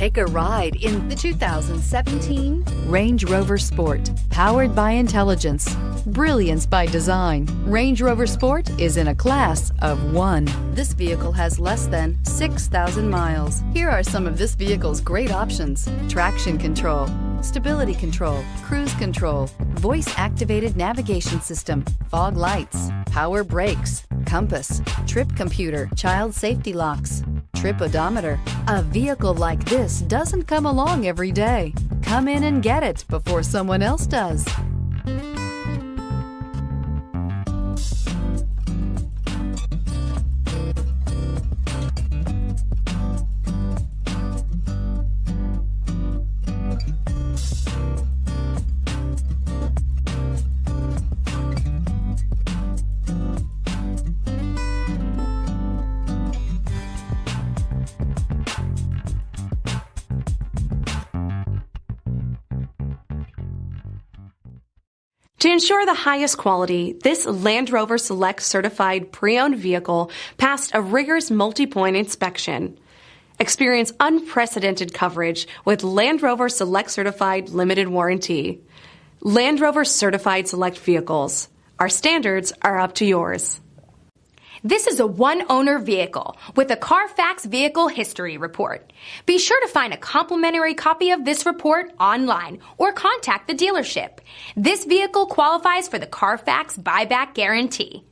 Take a ride in the 2017 Range Rover Sport. Powered by intelligence, brilliance by design, Range Rover Sport is in a class of one. This vehicle has less than 6,000 miles. Here are some of this vehicle's great options: traction control, stability control, cruise control, voice-activated navigation system, fog lights, power brakes, compass, trip computer, child safety locks, trip odometer. A vehicle like this doesn't come along every day. Come in and get it before someone else does. To ensure the highest quality, this Land Rover Select certified pre-owned vehicle passed a rigorous multi-point inspection. Experience unprecedented coverage with Land Rover Select certified limited warranty. Land Rover certified select vehicles. Our standards are up to yours. This is a one-owner vehicle with a CARFAX Vehicle History Report. Be sure to find a complimentary copy of this report online or contact the dealership. This vehicle qualifies for the CARFAX Buyback Guarantee.